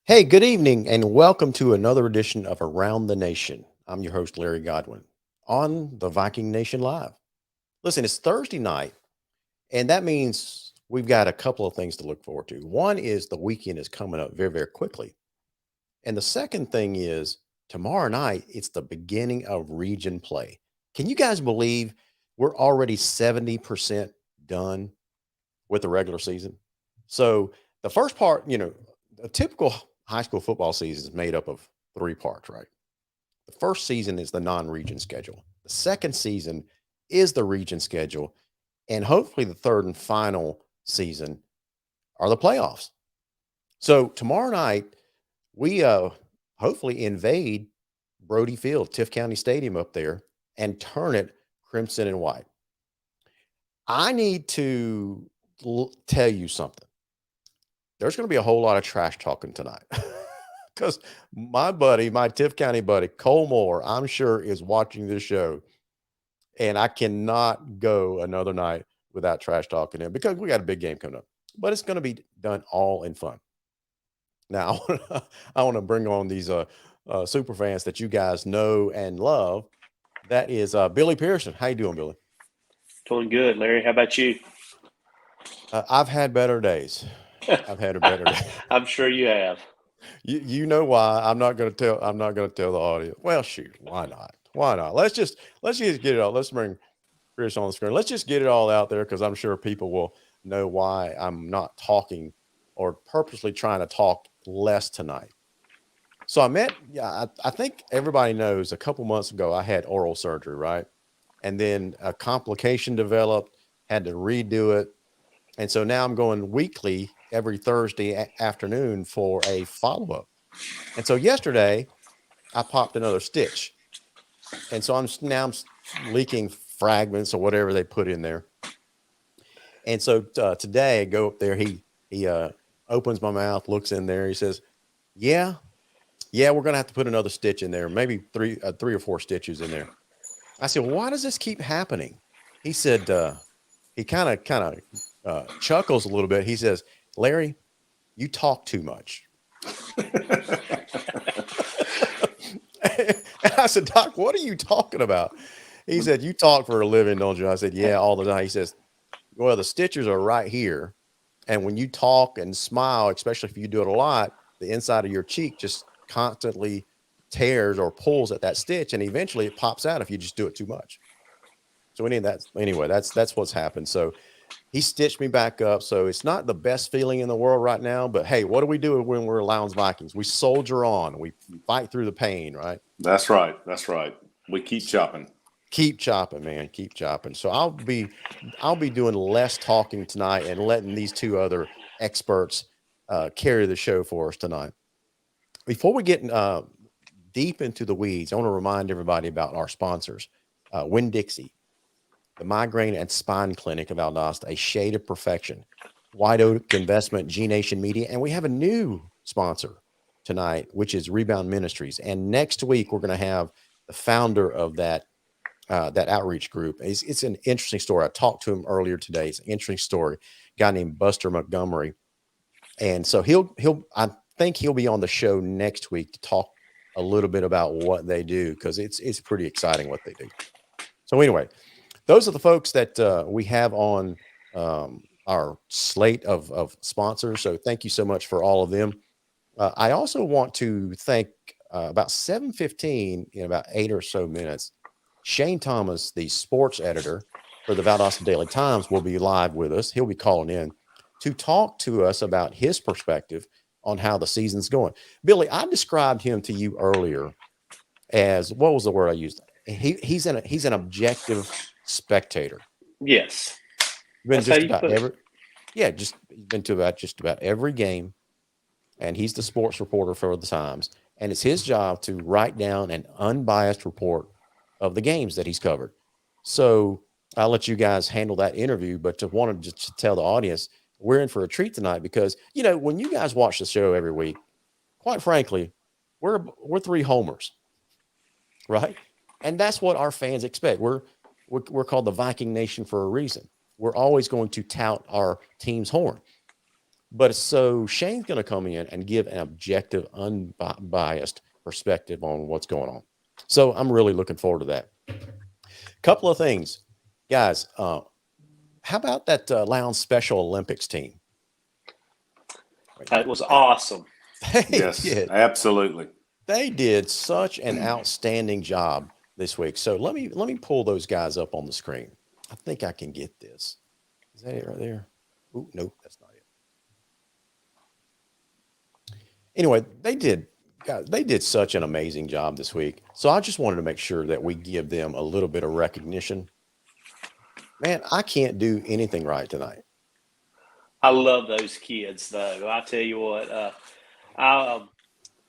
Hey, good evening, and welcome to another edition of Around the Nation. I'm your host, Larry Godwin, on the Viking Nation Live. Listen, it's Thursday night, and that means we've got a couple of things to look forward to. One is the weekend is coming up very, very quickly. And the second thing is tomorrow night, it's the beginning of region play. Can you guys believe we're already 70% done with the regular season? So the first part, a typical high school football season is made up of three parts, right? The first season is the non-region schedule. The second season is the region schedule, and hopefully the third and final season are the playoffs. So tomorrow night we hopefully invade Brody Field, Tift County Stadium up there, and turn it crimson and white. I need to tell you something. There's going to be a whole lot of trash talking tonight because my buddy, my Tift County buddy, Cole Moore, I'm sure is watching this show, and I cannot go another night without trash talking him because we got a big game coming up. But it's going to be done all in fun. Now, I want to bring on these super fans that you guys know and love. That is Billy Pearson. How you doing, Billy? Doing good, Larry. How about you? I've had better days. I've had a better day. I'm sure you have. You know why? I'm not gonna tell the audience. Well, shoot, why not? Why not? Let's just get it all. Let's bring Chris on the screen. Let's just get it all out there because I'm sure people will know why I'm not talking or purposely trying to talk less tonight. So I think everybody knows a couple months ago I had oral surgery, right? And then a complication developed, had to redo it. And so now I'm going weekly every Thursday afternoon for a follow up. And so yesterday I popped another stitch. And so I'm leaking fragments or whatever they put in there. And so today I go up there. He opens my mouth, looks in there. He says, "Yeah, yeah, we're gonna have to put another stitch in there, maybe three or four stitches in there." I said, "Why does this keep happening?" He said, he kind of chuckles a little bit. He says, "Larry, you talk too much." And I said, "Doc, what are you talking about?" He said, "You talk for a living, don't you?" I said, "Yeah, all the time." He says, "Well, the stitches are right here. And when you talk and smile, especially if you do it a lot, the inside of your cheek just constantly tears or pulls at that stitch. And eventually it pops out if you just do it too much." So anyway, that's what's happened. So he stitched me back up. So it's not the best feeling in the world right now, but hey, what do we do when we're Lowndes Vikings? We soldier on. We fight through the pain, right? That's right. That's right. We keep chopping. Keep chopping, man. Keep chopping. So I'll be doing less talking tonight and letting these two other experts carry the show for us tonight. Before we get deep into the weeds, I want to remind everybody about our sponsors, Winn Dixie, the Migraine and Spine Clinic of Valdosta, a shade of perfection, White Oak Investment, G Nation Media, and we have a new sponsor tonight, which is Rebound Ministries. And next week we're going to have the founder of that outreach group. It's an interesting story. I talked to him earlier today. It's an interesting story. A guy named Buster Montgomery, and so I think he'll be on the show next week to talk a little bit about what they do because it's pretty exciting what they do. So anyway, those are the folks that we have on our slate of sponsors. So thank you so much for all of them. I also want to thank about 7:15 in about 8 or so minutes. Shane Thomas, the sports editor for the Valdosta Daily Times, will be live with us. He'll be calling in to talk to us about his perspective on how the season's going. Billy, I described him to you earlier as, what was the word I used? He's an objective spectator. Yes, Been that's how just you about put it. every yeah, just been to about just about every game, and he's the sports reporter for the Times, and it's his job to write down an unbiased report of the games that he's covered. So I'll let you guys handle that interview, but to want to just tell the audience we're in for a treat tonight because when you guys watch the show every week, quite frankly, we're three homers, right? And that's what our fans expect. We're called the Viking Nation for a reason. We're always going to tout our team's horn. But so Shane's going to come in and give an objective, unbiased perspective on what's going on. So I'm really looking forward to that. Couple of things, guys. How about that Lowndes Special Olympics team? That was awesome. Yes, did. absolutely. They did such an outstanding job this week. So let me pull those guys up on the screen. I think I can get this. Is that it right there? Ooh, nope, that's not it. Anyway, they did such an amazing job this week. So I just wanted to make sure that we give them a little bit of recognition. Man, I can't do anything right tonight. I love those kids, though. I tell you what,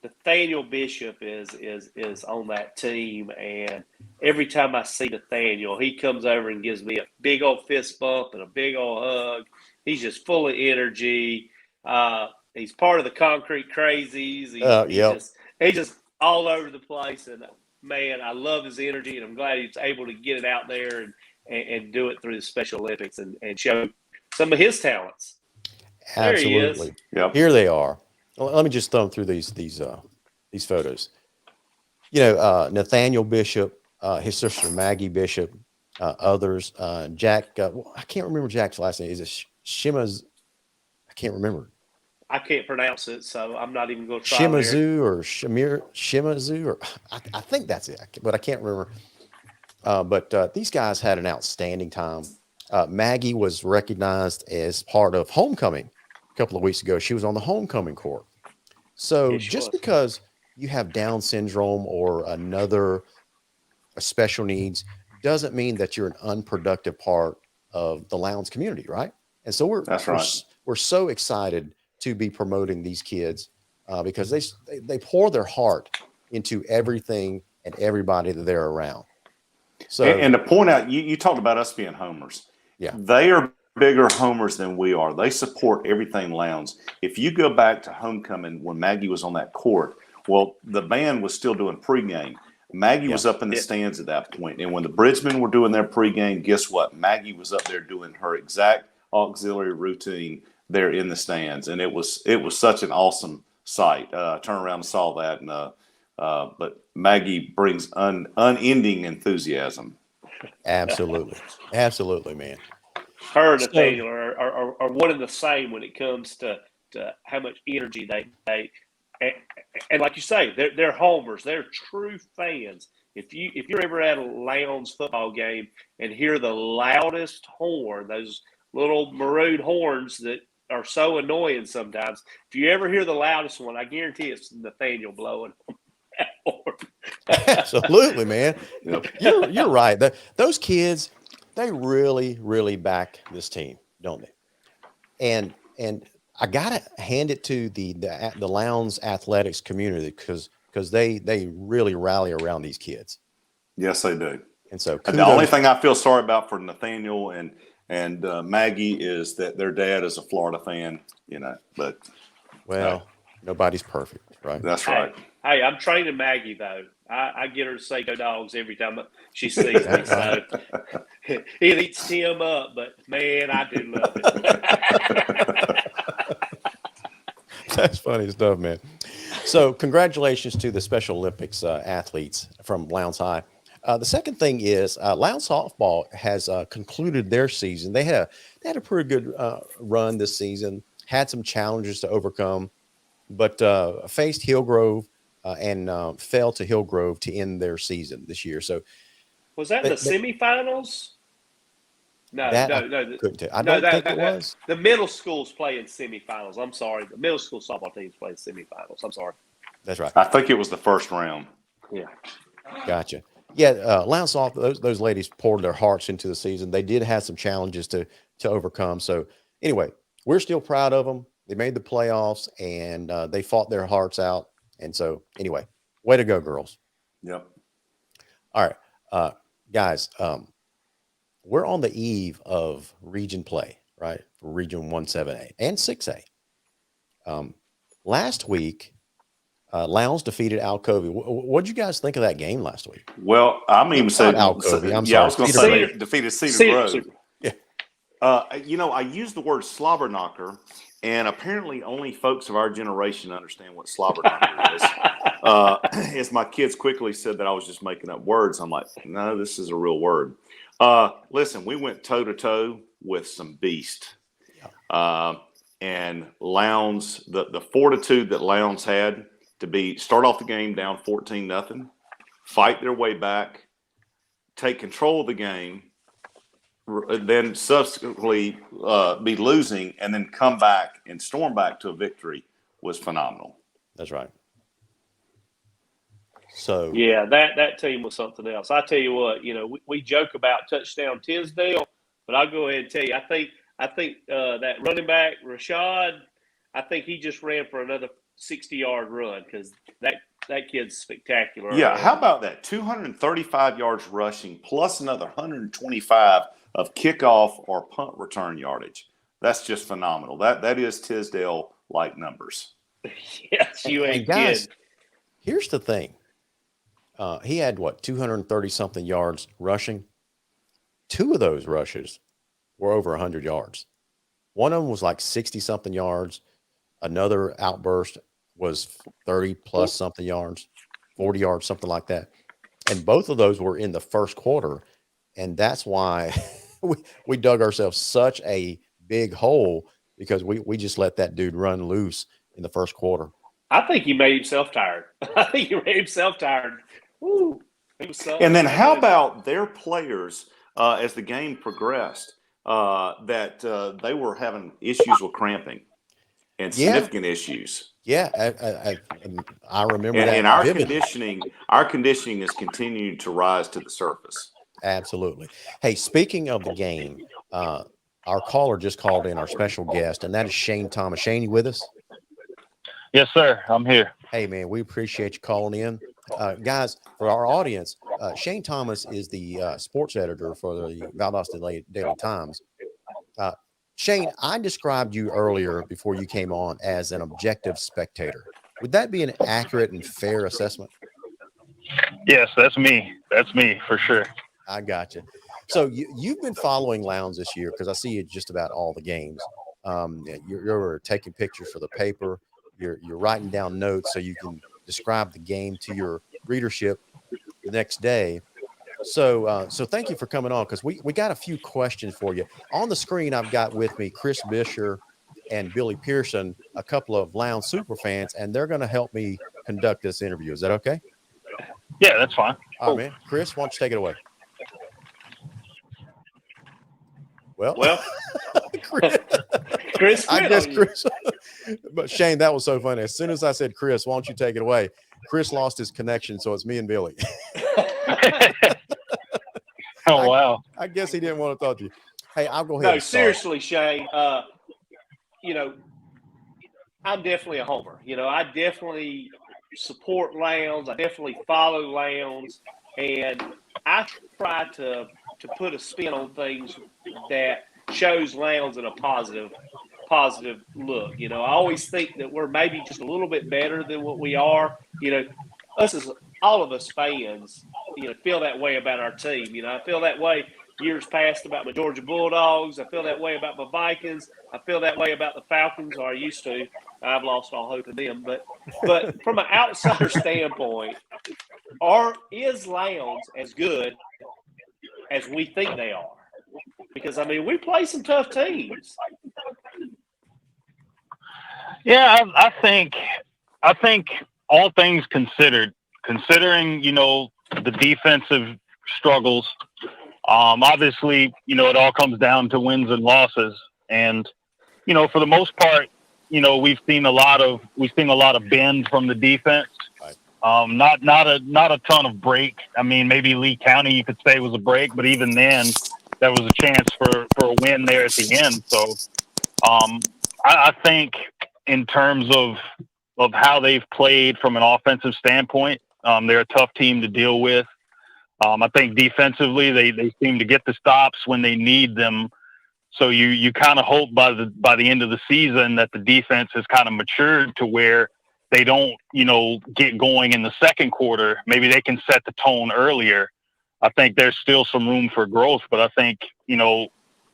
Nathaniel Bishop is on that team, and every time I see Nathaniel, he comes over and gives me a big old fist bump and a big old hug. He's just full of energy. He's part of the Concrete Crazies. He's just all over the place, and man, I love his energy, and I'm glad he's able to get it out there and do it through the Special Olympics and show some of his talents. Absolutely. Yep. Here they are. Well, let me just thumb through these photos. You know, Nathaniel Bishop, his sister Maggie Bishop, others. Jack. I can't remember Jack's last name. Is it Shimaz? I can't remember. I can't pronounce it, so I'm not even going to try. Shimazu or Shimazu, or I think that's it, but I can't remember. But these guys had an outstanding time. Maggie was recognized as part of homecoming a couple of weeks ago. She was on the homecoming court. So just because you have Down syndrome or another special needs doesn't mean that you're an unproductive part of the Lowndes community, right? And so we're so excited to be promoting these kids because they pour their heart into everything and everybody that they're around. So, and to point out, you talked about us being homers. Yeah, they are bigger homers than we are. They support everything Lowndes. If you go back to homecoming when Maggie was on that court, well, the band was still doing pregame. Maggie was up in the stands at that point. And when the Bridgemen were doing their pregame, guess what? Maggie was up there doing her exact auxiliary routine there in the stands. And it was such an awesome sight. Turned around and saw that. And but Maggie brings unending enthusiasm. absolutely. Absolutely, man. Her and Nathaniel are one and the same when it comes to how much energy they and like you say, they're homers. They're true fans. If you're ever at a Lowndes football game and hear the loudest horn, those little maroon horns that are so annoying sometimes, if you ever hear the loudest one, I guarantee it's Nathaniel blowing that horn. Absolutely, man. You're right. Those kids, they really, really back this team, don't they? And I gotta hand it to the Lowndes athletics community because they really rally around these kids. Yes, they do. And so the only thing I feel sorry about for Nathaniel and Maggie is that their dad is a Florida fan, but nobody's perfect, right? That's right. Hey, I'm training Maggie though. I get her to say "Go Dogs" every time she sees me. So it eats him up, but man, I do love it. That's funny stuff, man. So congratulations to the Special Olympics athletes from Lowndes High. The second thing is Lowndes softball has concluded their season. They had a pretty good run this season, had some challenges to overcome, but faced Hillgrove and fell to Hillgrove to end their season this year. So was that in the semifinals? No. I don't think it was. The middle school's playing semifinals. I'm sorry. The middle school softball team's playing semifinals. I'm sorry. That's right. I think it was the first round. Yeah. Gotcha. Yeah, Lowndes softball, those ladies poured their hearts into the season. They did have some challenges to overcome. So anyway, we're still proud of them. They made the playoffs and they fought their hearts out. And so anyway, way to go, girls. Yep. All right, guys. We're on the eve of region play, right? For Region 1-7A and 6A. Last week, Lowndes defeated Alcovy. What did you guys think of that game last week? Well, I'm even saying Alcovy. I'm sorry. I sorry. was going to say defeated Cedar Grove. Cedar. I used the word slobber knocker, and apparently only folks of our generation understand what slobberknocker is. As my kids quickly said that I was just making up words, I'm like, no, this is a real word. Listen, we went toe-to-toe with some beast. And Lowndes, the fortitude that Lowndes had to start off the game down 14-0, fight their way back, take control of the game, then subsequently be losing, and then come back and storm back to a victory was phenomenal. That's right. So yeah, that team was something else. I tell you what, we joke about touchdown Tisdale, but I'll go ahead and tell you, I think that running back Rashad, I think he just ran for another 60-yard run because that kid's spectacular. Yeah, how about that? 235 yards rushing plus another 125 of kickoff or punt return yardage. That's just phenomenal. That is Tisdale-like numbers. Yes, you ain't guys, kidding. Here's the thing. He had 230-something yards rushing. 2 of those rushes were over 100 yards. One of them was like 60-something yards. Another outburst was 30-plus something yards, 40 yards, something like that. And both of those were in the first quarter. And that's why we dug ourselves such a big hole, because we just let that dude run loose in the first quarter. I think he made himself tired. Woo. And then how about their players as the game progressed, that they were having issues with cramping and significant issues. Yeah, I remember that. And our conditioning is continuing to rise to the surface. Absolutely. Hey, speaking of the game, our caller just called in, our special guest, and that is Shane Thomas. Shane, you with us? Yes, sir. I'm here. Hey, man, we appreciate you calling in. Guys, for our audience, Shane Thomas is the sports editor for the Valdosta Daily Times. Shane, I described you earlier before you came on as an objective spectator. Would that be an accurate and fair assessment? Yes, that's me. That's me for sure. I got you. So you've been following Lowndes this year, because I see you just about all the games. You're taking pictures for the paper. You're writing down notes so you can describe the game to your readership the next day. So thank you for coming on, because we got a few questions for you. On the screen, I've got with me Chris Buescher and Billy Pearson, a couple of Lowndes superfans, and they're going to help me conduct this interview. Is that okay? Yeah, that's fine. All right, man. Chris, why don't you take it away? Well, Chris, I guess Chris. But Shane, that was so funny. As soon as I said Chris, why don't you take it away? Chris lost his connection, so it's me and Billy. Oh, wow. I guess he didn't want to talk to you. Hey, I'll go ahead. No, seriously, Shane. I'm definitely a homer. I definitely support Lowndes. I definitely follow Lowndes, and I try to put a spin on things that shows Lowndes in a positive look. I always think that we're maybe just a little bit better than what we are. All of us fans, feel that way about our team. I feel that way years past about my Georgia Bulldogs. I feel that way about my Vikings. I feel that way about the Falcons, or I used to. I've lost all hope in them. But from an outsider standpoint, is Lowndes as good as we think they are? Because, we play some tough teams. Yeah, I think all things considering, the defensive struggles, obviously, it all comes down to wins and losses. And, for the most part, we've seen a lot of bend from the defense. Not a ton of break. Maybe Lee County you could say was a break, but even then, that was a chance for a win there at the end. So, I think in terms of how they've played from an offensive standpoint, they're a tough team to deal with. I think defensively, they seem to get the stops when they need them. So you kind of hope by the end of the season that the defense has kind of matured to where they don't, get going in the second quarter. Maybe they can set the tone earlier. I think there's still some room for growth, but I think,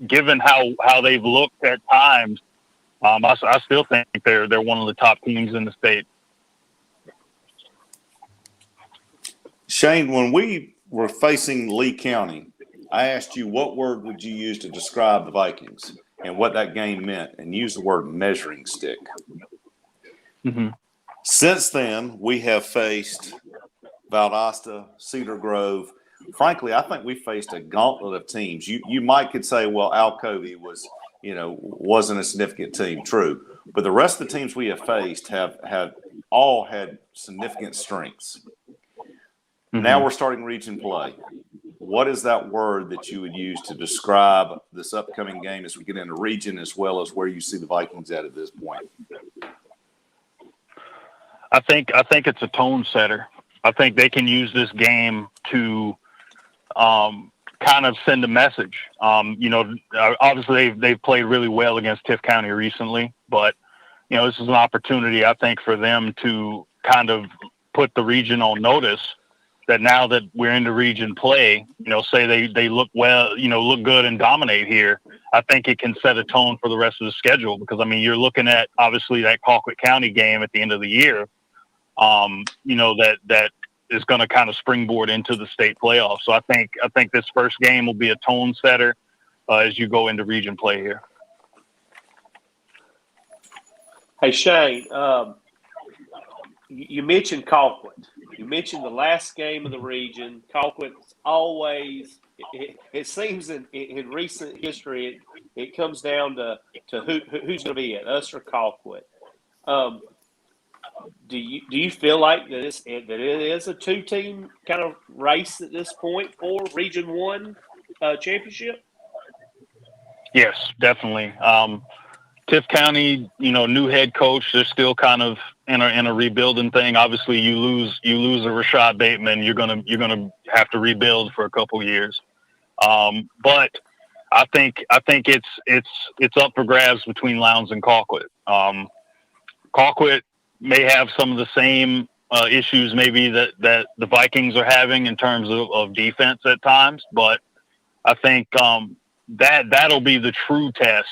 given how they've looked at times, I still think they're one of the top teams in the state. Shane, when we were facing Lee County, I asked you what word would you use to describe the Vikings and what that game meant, and use the word measuring stick. Mm-hmm. Since then, we have faced Valdosta, Cedar Grove. Frankly, I think we faced a gauntlet of teams. You might could say, well, Alcovey wasn't a significant team. True. But the rest of the teams we have faced have all had significant strengths. Mm-hmm. Now we're starting region play. What is that word that you would use to describe this upcoming game as we get into region, as well as where you see the Vikings at this point? I think it's a tone setter. I think they can use this game to kind of send a message. Obviously they've played really well against Tift County recently, but this is an opportunity, I think, for them to kind of put the region on notice that now that we're into region play, say they look well, look good and dominate here. I think it can set a tone for the rest of the schedule, because you're looking at obviously that Colquitt County game at the end of the year, that is going to kind of springboard into the state playoffs. So I think this first game will be a tone setter as you go into region play here. Hey, Shane, you mentioned Colquitt. You mentioned the last game of the region. Colquitt's always, it seems in recent history, it comes down to who's going to be it, us or Colquitt. Do you feel like that it is a two-team kind of race at this point for Region 1 championship? Yes, definitely. Tift County, new head coach, they're still kind of in a rebuilding thing. Obviously, you lose a Rashad Bateman, you're gonna have to rebuild for a couple years. But I think it's up for grabs between Lowndes and Colquitt. Colquitt may have some of the same issues maybe that the Vikings are having in terms of defense at times, but I think that'll be the true test.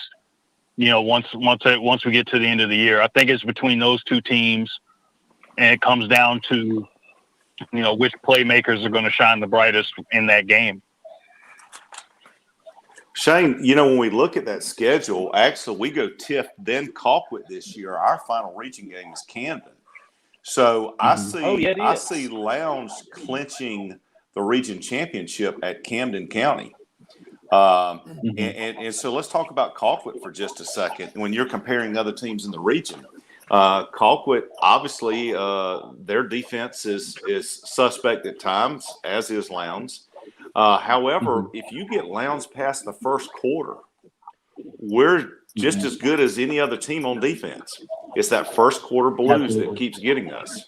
Once we get to the end of the year, I think it's between those two teams, and it comes down to, which playmakers are going to shine the brightest in that game. Shane, when we look at that schedule, actually we go Tift, then Colquitt this year. Our final region game is Camden. So I see Lowndes clinching the region championship at Camden County. And so let's talk about Colquitt for just a second. When you're comparing other teams in the region, Colquitt, obviously, their defense is suspect at times, as is Lowndes. However, if you get Lowndes past the first quarter, we're just as good as any other team on defense. It's that first quarter blues that keeps getting us.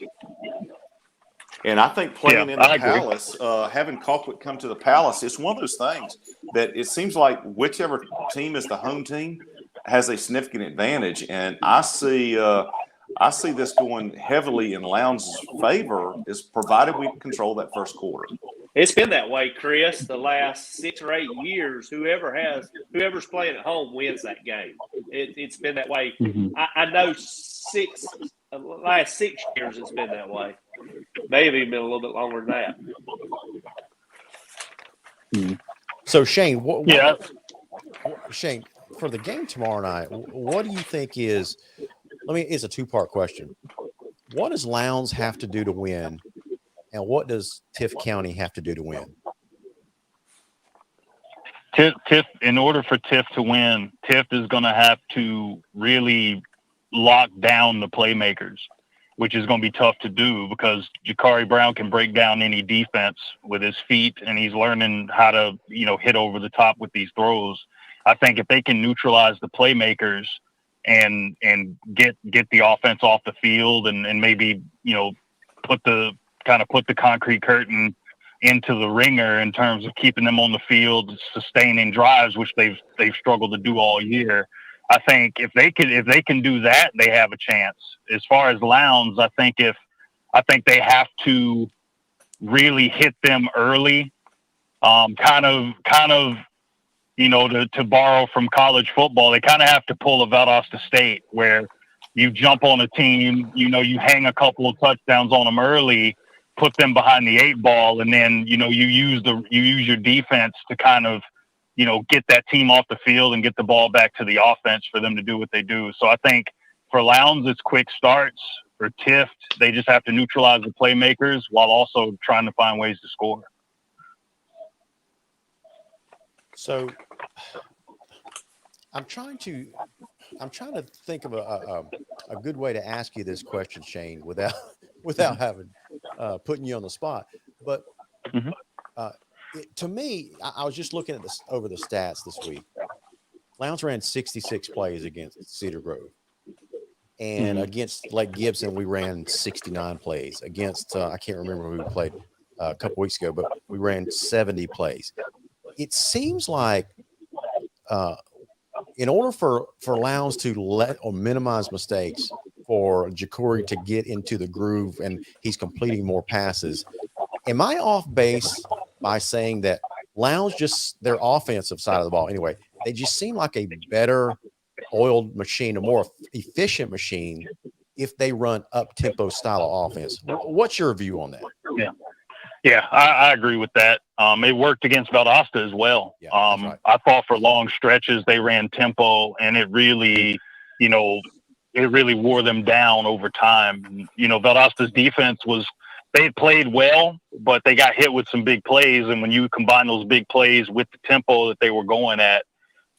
And I think playing in the Palace, having Colquitt come to the Palace, it's one of those things that it seems like whichever team is the home team has a significant advantage. And I see this going heavily in Lowndes' favor, is provided we control that first quarter. It's been that way, Chris, the last 6 or 8 years. Whoever's playing at home wins that game. It's been that way. Mm-hmm. I know last 6 years it's been that way. Maybe been a little bit longer than that. Mm-hmm. So Shane, Shane, for the game tomorrow night, what do you think is? It's a 2-part question. What does Lowndes have to do to win, and what does Tift County have to do to win? Tift, in order for Tift to win, Tift is going to have to really lock down the playmakers, which is going to be tough to do because Jakari Brown can break down any defense with his feet, and he's learning how to, hit over the top with these throws. I think if they can neutralize the playmakers and get the offense off the field and maybe, put the concrete curtain into the ringer in terms of keeping them on the field, sustaining drives, which they've struggled to do all year. I think if they can do that, they have a chance. As far as Lowndes, I think they have to really hit them early, kind of to borrow from college football, they kind of have to pull a Valdosta State where you jump on a team, you hang a couple of touchdowns on them early, put them behind the 8 ball, and then, you use your defense to kind of, get that team off the field and get the ball back to the offense for them to do what they do. So I think for Lowndes, it's quick starts. For Tift, they just have to neutralize the playmakers while also trying to find ways to score. So I'm trying to think of a good way to ask you this question, Shane, without having putting you on the spot. But to me, I was just looking at over the stats this week. Lowndes ran 66 plays against Cedar Grove, and against Lake Gibson, we ran 69 plays. Against I can't remember who we played a couple weeks ago, but we ran 70 plays. It seems like in order for Lowndes to let or minimize mistakes, for Jacory to get into the groove and he's completing more passes, am I off base by saying that Lowndes, just their offensive side of the ball anyway, they just seem like a better oiled machine, a more efficient machine if they run up-tempo style of offense? What's your view on that? Yeah, I agree with that. It worked against Valdosta as well. Yeah, right. I thought for long stretches they ran tempo, and it really, it really wore them down over time. Valdosta's defense they played well, but they got hit with some big plays, and when you combine those big plays with the tempo that they were going at,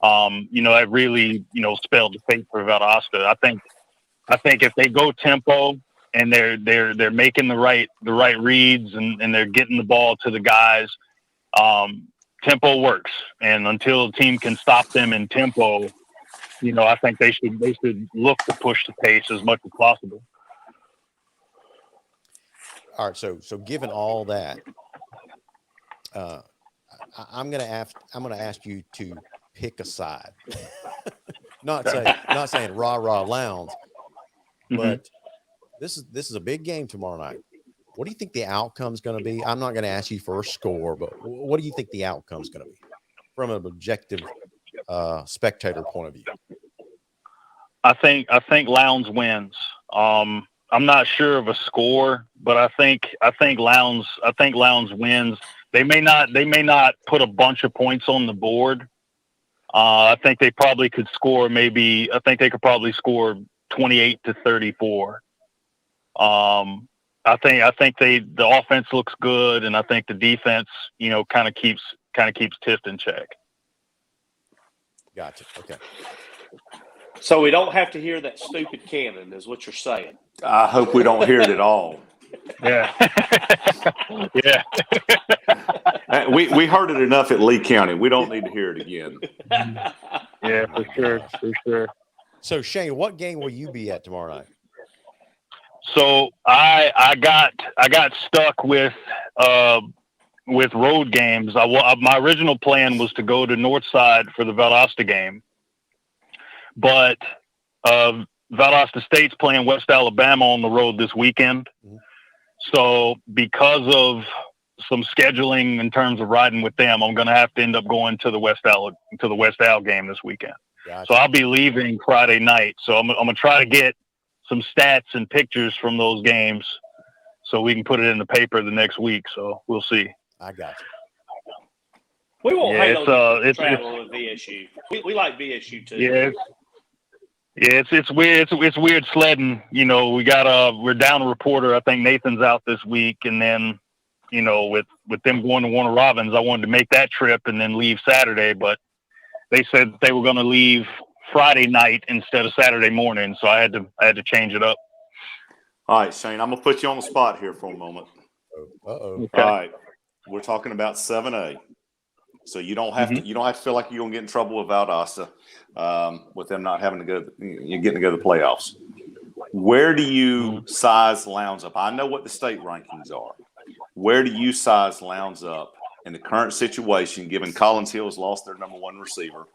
that really, spelled the fate for Valdosta. I think if they go tempo, and they're making the right reads and they're getting the ball to the guys, tempo works. And until a team can stop them in tempo, I think they should look to push the pace as much as possible. All right. So given all that, I'm going to ask you to pick a side. not saying rah Lowndes, but this is a big game tomorrow night. What do you think the outcome's going to be? I'm not going to ask you for a score, but what do you think the outcome's going to be from an objective spectator point of view? I think Lowndes wins. I'm not sure of a score, but I think Lowndes wins. They may not put a bunch of points on the board. I think they probably could score score 28-34. I think the offense looks good, and I think the defense, kind of keeps Tift in check. Gotcha. Okay. So we don't have to hear that stupid cannon, is what you're saying. I hope we don't hear it at all. Yeah. Yeah. We heard it enough at Lee County. We don't need to hear it again. Yeah, for sure. So Shane, what game will you be at tomorrow night? So I got stuck with road games. My original plan was to go to Northside for the Valdosta game, but Valdosta State's playing West Alabama on the road this weekend. So because of some scheduling in terms of riding with them, I'm going to have to end up going to the West Al game this weekend. Gotcha. So I'll be leaving Friday night. So I'm going to try to get some stats and pictures from those games so we can put it in the paper the next week. So we'll see. I got you. We won't hate on travel it's with VSU. We like VSU too. Yeah. It's weird. It's weird sledding. We're down a reporter. I think Nathan's out this week, and then, with them going to Warner Robins, I wanted to make that trip and then leave Saturday, but they said they were going to leave Friday night instead of Saturday morning, so I had to change it up. All right, Shane, I'm gonna put you on the spot here for a moment. Okay. All right, we're talking about 7A, so you don't have to feel like you're gonna get in trouble with Valdosta, with them not having to go, getting to go to the playoffs. Where do you size Lowndes up? I know what the state rankings are. Where do you size Lowndes up in the current situation, given Collins Hill's lost their number one receiver,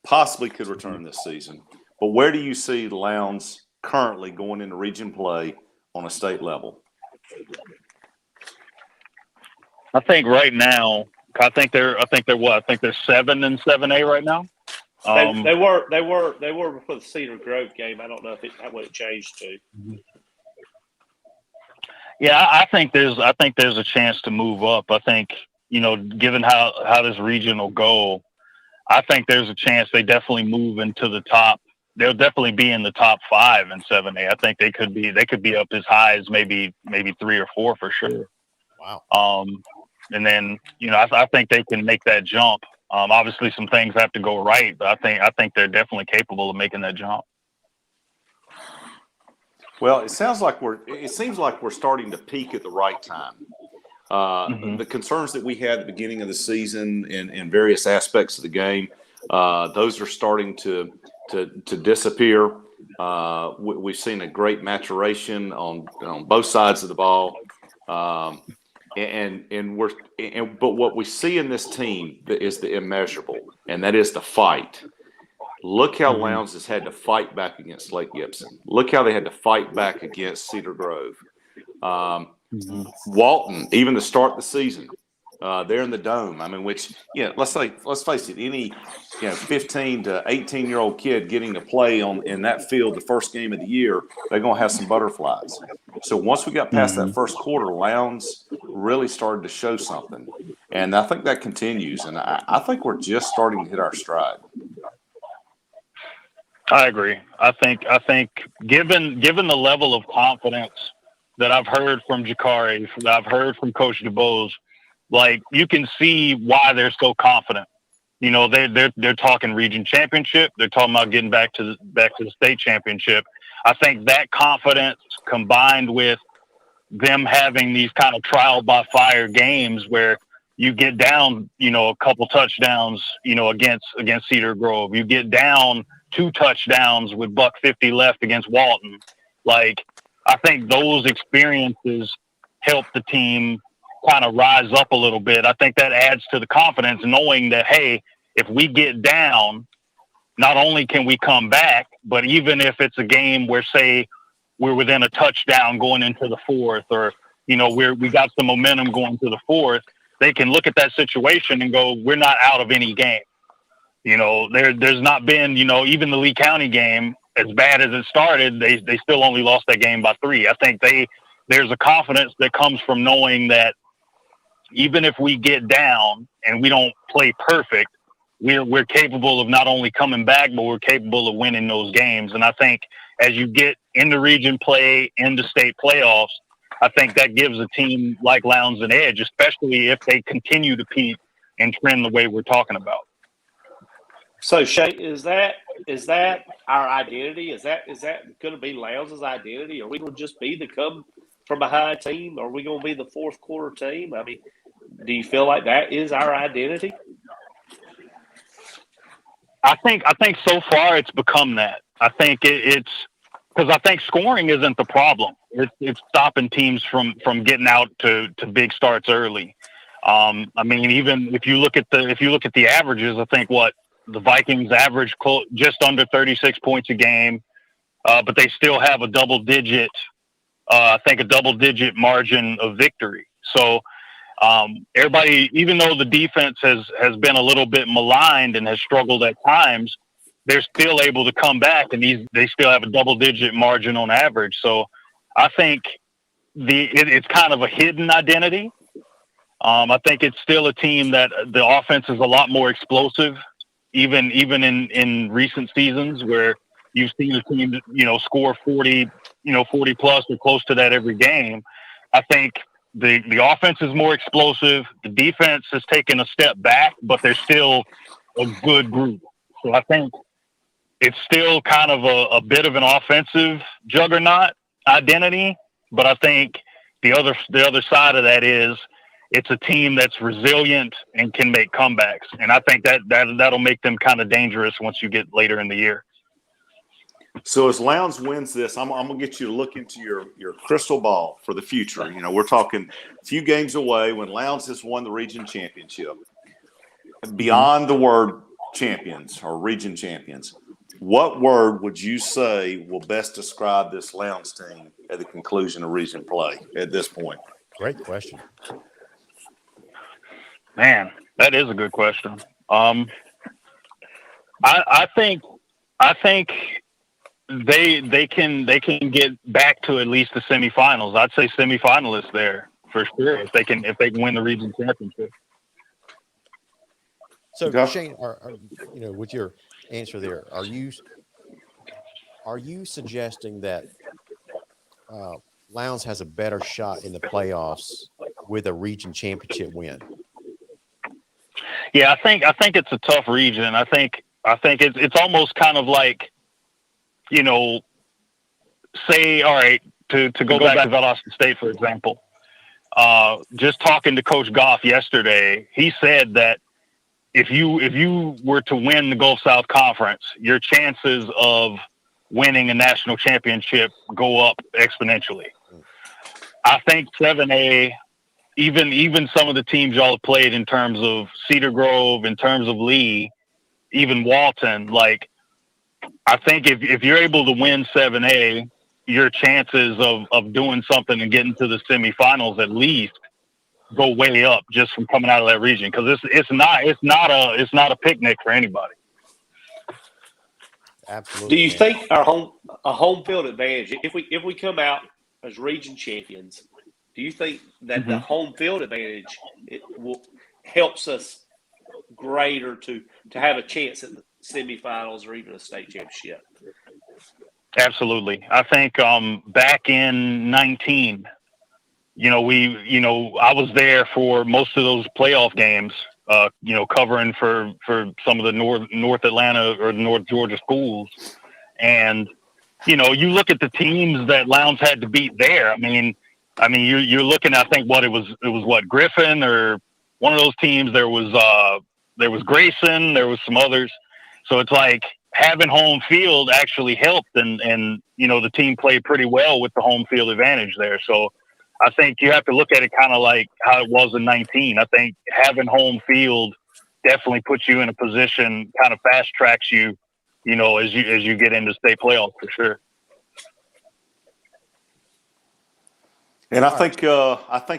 possibly could return this season? But where do you see Lowndes currently going into region play on a state level? I think right now I think they're what? I think they're 7 in 7A right now. They were before the Cedar Grove game. I don't know if what it changed to. Yeah, I think there's a chance to move up. I think, given how this region will go, I think there's a chance they definitely move into the top. They'll definitely be in the top 5 in 7A. I think they could be up as high as maybe 3 or 4 for sure. Wow. And then, I think they can make that jump. Obviously some things have to go right, but I think they're definitely capable of making that jump. Well, it seems like we're starting to peak at the right time. The concerns that we had at the beginning of the season in various aspects of the game, those are starting to disappear. We've seen a great maturation on both sides of the ball. But what we see in this team is the immeasurable, and that is the fight. Look how Lowndes has had to fight back against Lake Gibson. Look how they had to fight back against Cedar Grove. Walton, even to start the season, they're in the dome. I mean, let's face it, any 15 to 18-year-old kid getting to play in that field the first game of the year, they're going to have some butterflies. So once we got past that first quarter, Lowndes really started to show something, and I think that continues. And I think we're just starting to hit our stride. I agree. I think given the level of confidence that I've heard from Jakari, that I've heard from Coach DuBose, like, you can see why they're so confident. They're talking region championship. They're talking about getting back to the state championship. I think that confidence combined with them having these kind of trial by fire games where you get down, a couple touchdowns, against Cedar Grove. You get down 2 touchdowns with $150 left against Walton. Like, I think those experiences help the team kind of rise up a little bit. I think that adds to the confidence, knowing that, hey, if we get down, not only can we come back, but even if it's a game where, say, we're within a touchdown going into the 4th, or, we got some momentum going to the 4th, they can look at that situation and go, we're not out of any game. There's not been, even the Lee County game, as bad as it started, they still only lost that game by 3. I think there's a confidence that comes from knowing that even if we get down and we don't play perfect, we're capable of not only coming back, but we're capable of winning those games. And I think as you get into region play, into state playoffs, I think that gives a team like Lowndes an edge, especially if they continue to peak and trend the way we're talking about. So, Shay, is that our identity? Is that going to be Lowndes' identity? Are we going to just be the come from behind team? Are we going to be the fourth quarter team? I mean, do you feel like that is our identity? I think so far it's become that. I think it's because I think scoring isn't the problem. It's stopping teams from getting out to big starts early. I mean, even if you look at the averages, I think the Vikings average just under 36 points a game, but they still have a double digit margin of victory. So everybody, even though the defense has been a little bit maligned and has struggled at times, they're still able to come back, and they still have a double digit margin on average. So I think it's kind of a hidden identity. I think it's still a team that the offense is a lot more explosive, even in recent seasons where you've seen a team, score 40 plus or close to that every game. I think the offense is more explosive. The defense has taken a step back, but they're still a good group. So I think it's still kind of a bit of an offensive juggernaut identity, but I think the other side of that is it's a team that's resilient and can make comebacks. And I think that'll make them kind of dangerous once you get later in the year. So as Lowndes wins this, I'm going to get you to look into your crystal ball for the future. We're talking a few games away when Lowndes has won the region championship. Beyond the word champions or region champions, what word would you say will best describe this Lowndes team at the conclusion of region play at this point? Great question. Man, That is a good question. I think they can get back to at least the semifinals. I'd say semifinalists there for sure if they can win the region championship. So Okay. Shane, with your answer there, are you suggesting that Lowndes has a better shot in the playoffs with a region championship win? Yeah, I think it's a tough region. I think it's almost kind of like, say, all right, to go back to Valdosta State, for example. Just talking to Coach Goff yesterday, he said that if you were to win the Gulf South Conference, your chances of winning a national championship go up exponentially. I think 7A, even some of the teams y'all have played in terms of Cedar Grove, in terms of Lee, even Walton, like, I think if you're able to win 7A, your chances of doing something and getting to the semifinals at least go way up just from coming out of that region, because it's not a picnic for anybody. Absolutely. Do you man. think a home field advantage, if we come out as region champions, do you think that the home field advantage helps us greater to have a chance at the semifinals or even a state championship? Absolutely. I think back in 19, I was there for most of those playoff games, covering for some of the North Atlanta or North Georgia schools. And, you look at the teams that Lowndes had to beat there. I mean, you're looking, I think it was Griffin or one of those teams. There was Grayson, there was some others. So it's like having home field actually helped, and the team played pretty well with the home field advantage there. So I think you have to look at it kind of like how it was in 19. I think having home field definitely puts you in a position, kind of fast tracks you, as you get into state playoffs for sure. And I think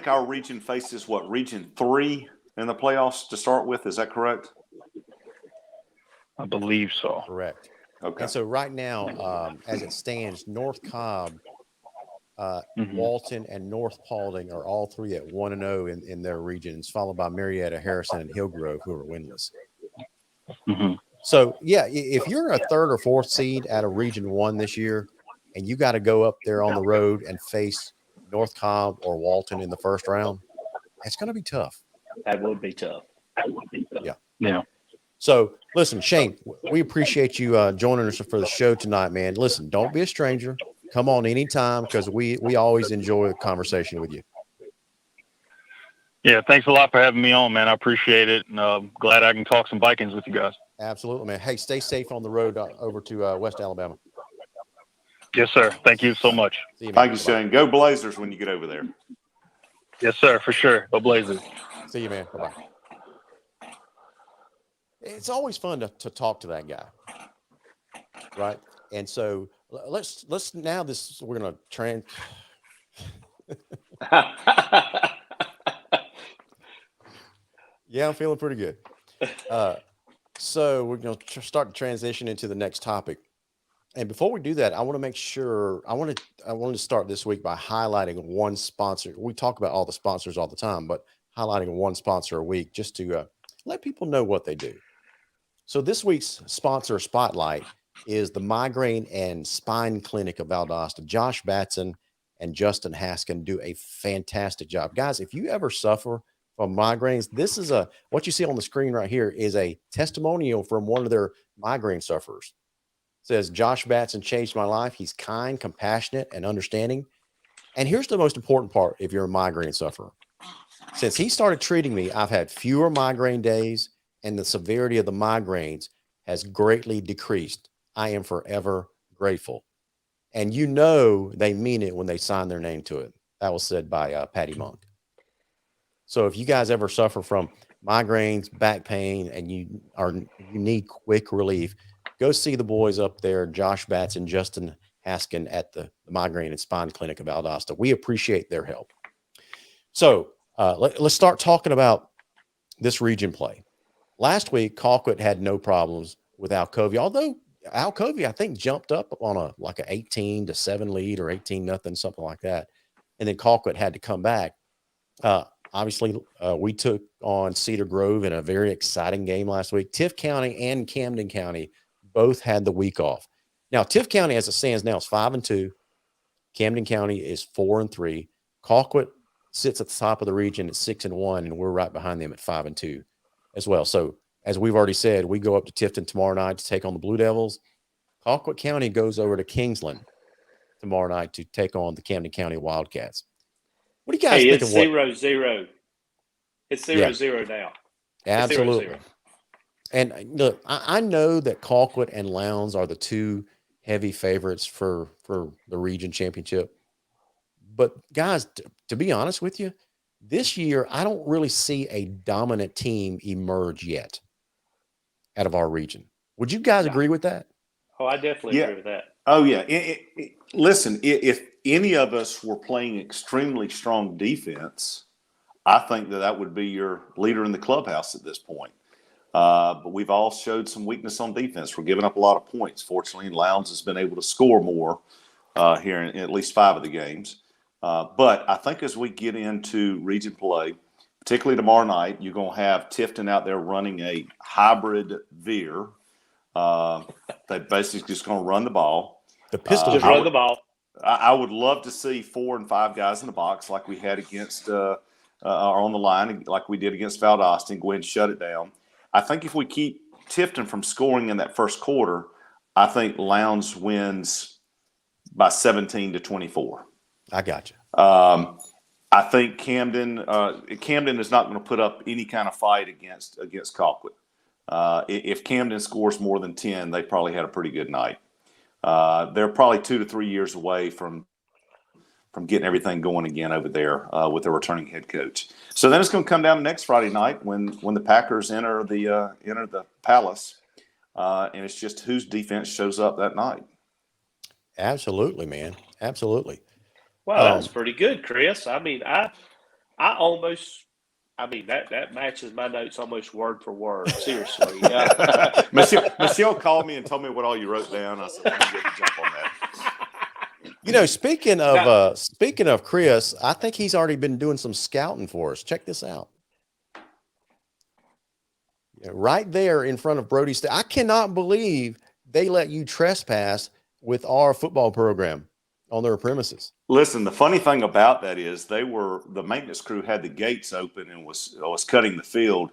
our region faces region 3 in the playoffs to start with. Is that correct? I believe so. Correct. Okay. And so right now, as it stands, North Cobb, Walton, and North Paulding are all three at 1-0 in their regions, followed by Marietta, Harrison, and Hillgrove, who are winless. So, yeah, if you're a third or fourth seed out of Region 1 this year, and you got to go up there on the road and face North Cobb or Walton in the first round, it's going to be tough. That would be tough. Yeah. So, listen, Shane, we appreciate you joining us for the show tonight, man. Listen, don't be a stranger. Come on anytime, because we always enjoy a conversation with you. Yeah, thanks a lot for having me on, man. I appreciate it, and glad I can talk some Vikings with you guys. Absolutely, man. Hey, stay safe on the road over to West Alabama. Yes, sir. Thank you so much. See you, man. Thank you, Shane. Go Blazers when you get over there. Yes, sir, for sure. Go Blazers. See you, man. Bye-bye. It's always fun to talk to that guy, right? And so let's now we're gonna Yeah, I'm feeling pretty good. So we're going to start to transition into the next topic. And before we do that, I want to make sure I wanted to start this week by highlighting one sponsor. We talk about all the sponsors all the time, but highlighting one sponsor a week just to let people know what they do. So this week's sponsor spotlight is the Migraine and Spine Clinic of Valdosta. Josh Batson and Justin Haskin do a fantastic job. Guys, if you ever suffer from migraines, this is what you see on the screen right here is a testimonial from one of their migraine sufferers. It says, Josh Batson changed my life. He's kind, compassionate, and understanding. And here's the most important part if you're a migraine sufferer. Since he started treating me, I've had fewer migraine days, and the severity of the migraines has greatly decreased. I am forever grateful. And they mean it when they sign their name to it. That was said by Patty Monk. So if you guys ever suffer from migraines, back pain, and you need quick relief, go see the boys up there, Josh Batts and Justin Haskin at the Migraine and Spine Clinic of Valdosta. We appreciate their help. So let's start talking about this region play. Last week, Colquitt had no problems with Alcovey, although Alcovey, I think, jumped up on an 18-7 lead or 18-0, something like that. And then Colquitt had to come back. Obviously, we took on Cedar Grove in a very exciting game last week. Tift County and Camden County both had the week off. Now, Tift County, as it stands now, is 5-2. Camden County is 4-3. Colquitt sits at the top of the region at 6-1, and we're right behind them at 5-2 as well. So, as we've already said, we go up to Tifton tomorrow night to take on the Blue Devils. Colquitt County goes over to Kingsland tomorrow night to take on the Camden County Wildcats. What do you guys think of what? 0-0. It's 0-0 now. Absolutely. 0-0. And look, I know that Colquitt and Lowndes are the two heavy favorites for the region championship. But guys, to be honest with you, this year I don't really see a dominant team emerge yet out of our region. Would you guys agree with that? Oh, I definitely agree with that. Oh, yeah. Listen, if any of us were playing extremely strong defense, I think that would be your leader in the clubhouse at this point. But we've all showed some weakness on defense. We're giving up a lot of points. Fortunately, Lowndes has been able to score more here in at least 5 of the games. But I think as we get into region play, particularly tomorrow night, you're going to have Tifton out there running a hybrid veer. They basically just going to run the ball. The pistol. Just run the ball. I would love to see 4 and 5 guys in the box like we had against or on the line like we did against Valdosta and go ahead and shut it down. I think if we keep Tifton from scoring in that first quarter, I think Lowndes wins by 17-24. I got you. I think Camden is not going to put up any kind of fight against Colquitt. If Camden scores more than 10, they probably had a pretty good night. They're probably 2 to 3 years away from getting everything going again over there with their returning head coach. So then it's going to come down next Friday night when the Packers enter the Palace, and it's just whose defense shows up that night. Absolutely, man. Absolutely. Wow, that was pretty good, Chris. I mean, that matches my notes almost word for word. Seriously. Michelle called me and told me what all you wrote down. I said, let me get a jump on that. Speaking of Chris, I think he's already been doing some scouting for us. Check this out. Right there in front of Brody State. I cannot believe they let you trespass with our football program on their premises. Listen, the funny thing about that is the maintenance crew had the gates open and was cutting the field,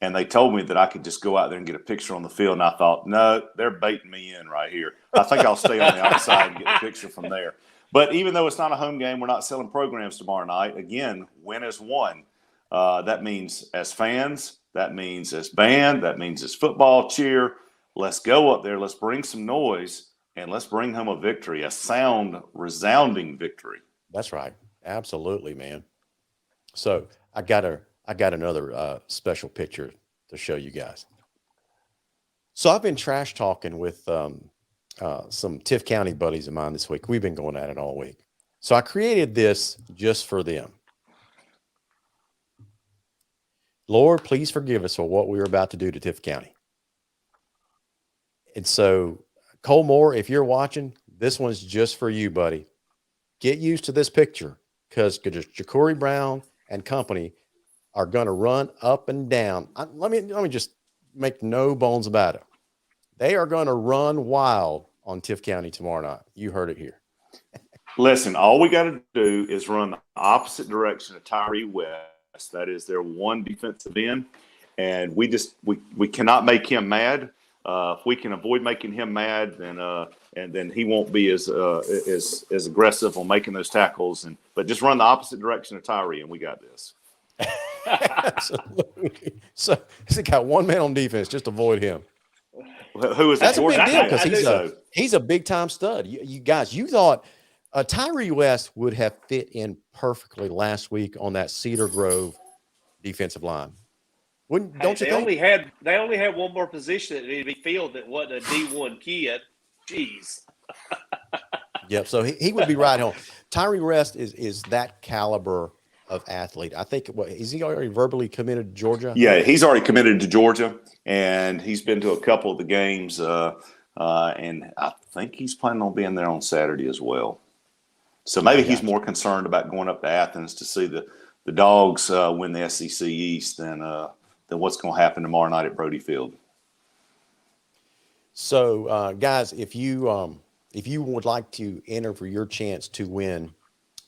and they told me that I could just go out there and get a picture on the field. And I thought, no, they're baiting me in right here. I think I'll stay on the outside and get a picture from there. But even though it's not a home game, we're not selling programs tomorrow night. Again, win is one. That means as fans, that means as band, that means as football cheer. Let's go up there. Let's bring some noise. And let's bring home a victory, a sound, resounding victory. That's right. Absolutely, man. So I got another special picture to show you guys. So I've been trash talking with some Tift County buddies of mine this week. We've been going at it all week. So I created this just for them. Lord, please forgive us for what we were about to do to Tift County. And so Cole Moore, if you're watching, this one's just for you, buddy. Get used to this picture because Ja'Cory Brown and company are going to run up and down. Let me just make no bones about it. They are going to run wild on Tift County tomorrow night. You heard it here. Listen, all we got to do is run the opposite direction of Tyree West. That is their one defensive end, and we cannot make him mad. If we can avoid making him mad, then he won't be as aggressive on making those tackles. But just run the opposite direction of Tyree, and we got this. Absolutely. So he's got one man on defense. Just avoid him. Who is That's that? a big deal because he's a big time stud. You guys, you thought Tyree West would have fit in perfectly last week on that Cedar Grove defensive line. Don't you think? They only had one more position that needed to be filled that wasn't a D1 kid. Jeez. Yep. So he would be right home. Tyree West is that caliber of athlete. I think is he already verbally committed to Georgia? Yeah, he's already committed to Georgia, and he's been to a couple of the games, and I think he's planning on being there on Saturday as well. So maybe he's more concerned about going up to Athens to see the Dogs win the SEC East than what's going to happen tomorrow night at Brody Field. So, guys, if you would like to enter for your chance to win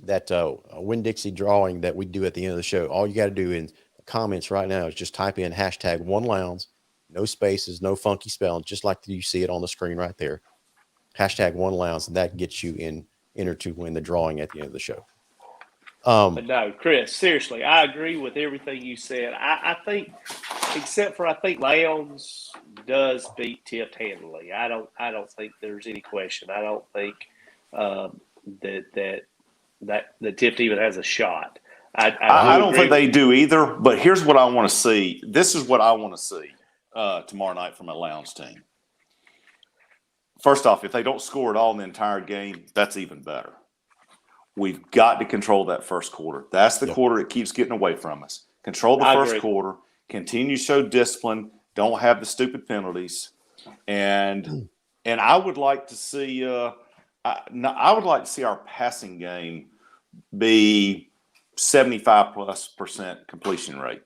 that Winn-Dixie drawing that we do at the end of the show, all you got to do in the comments right now is just type in hashtag #OneLowndes, no spaces, no funky spelling, just like you see it on the screen right there. Hashtag #OneLowndes, and that gets you entered to win the drawing at the end of the show. But no, Chris, seriously, I agree with everything you said. I think, except for I think Lowndes does beat Tift handily. I don't think there's any question. I don't think that Tift even has a shot. I don't think they do either. But here's what I want to see. This is what I want to see tomorrow night from a Lowndes team. First off, if they don't score at all in the entire game, that's even better. We've got to control that first quarter. That's the quarter it keeps getting away from us. Control the first quarter. Continue to show discipline. Don't have the stupid penalties. And I would like to see I would like to see our passing game be 75+% completion rate.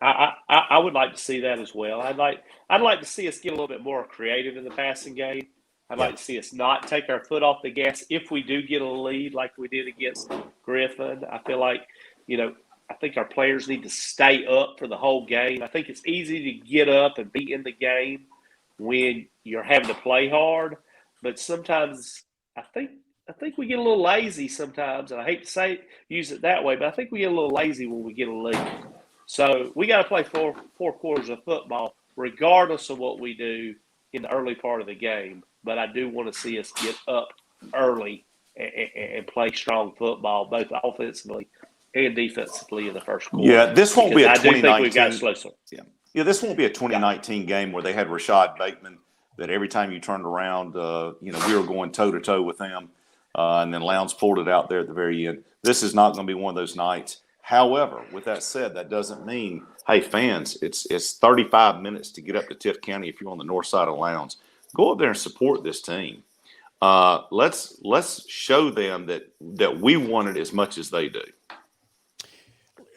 I would like to see that as well. I'd like to see us get a little bit more creative in the passing game. I'd like to see us not take our foot off the gas if we do get a lead like we did against Griffin. I feel like, I think our players need to stay up for the whole game. I think it's easy to get up and be in the game when you're having to play hard, but sometimes I think we get a little lazy sometimes, and I hate to use it that way, but I think we get a little lazy when we get a lead. So we got to play four quarters of football regardless of what we do in the early part of the game. But I do want to see us get up early and play strong football, both offensively and defensively in the first quarter. Yeah, this won't be a 2019. I do think we've got to slow some. Yeah, this won't be a 2019 game where they had Rashad Bateman that every time you turned around, we were going toe-to-toe with them, and then Lowndes pulled it out there at the very end. This is not going to be one of those nights. However, with that said, that doesn't mean, hey, fans, it's 35 minutes to get up to Tift County if you're on the north side of Lowndes. Go up there and support this team. Let's show them that we want it as much as they do.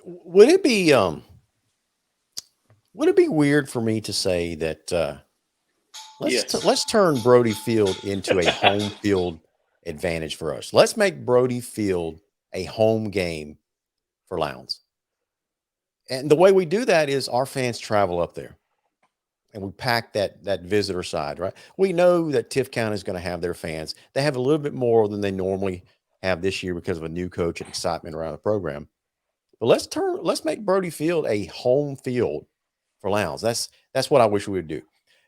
Would it be weird for me to say that let's turn Brody Field into a home field advantage for us? Let's make Brody Field a home game for Lowndes. And the way we do that is our fans travel up there. And we pack that visitor side, right? We know that Tift County is going to have their fans. They have a little bit more than they normally have this year because of a new coach and excitement around the program. But let's make Brody Field a home field for Lowndes. That's what I wish we would do.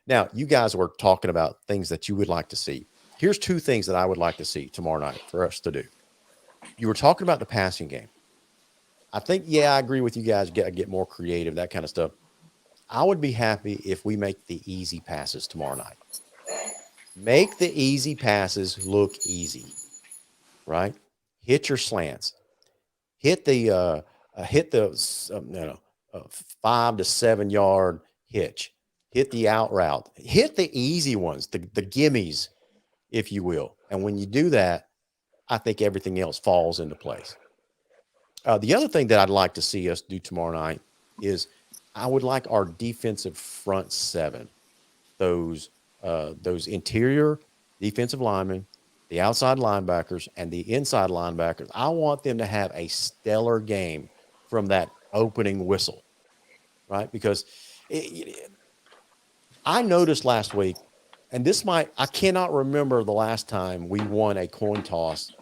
Now, you guys were talking about things that you would like to see. Here's two things that I would like to see tomorrow night for us to do. You were talking about the passing game. I think, I agree with you guys. Get more creative, that kind of stuff. I would be happy if we make the easy passes tomorrow night. Make the easy passes look easy, right? Hit your slants. Hit the 5 to 7 yard hitch. Hit the out route. Hit the easy ones, the gimmies, if you will. And when you do that, I think everything else falls into place. The other thing that I'd like to see us do tomorrow night is I would like our defensive front seven, those interior defensive linemen, the outside linebackers, and the inside linebackers. I want them to have a stellar game from that opening whistle, right? Because I noticed last week, and I cannot remember the last time we won a coin toss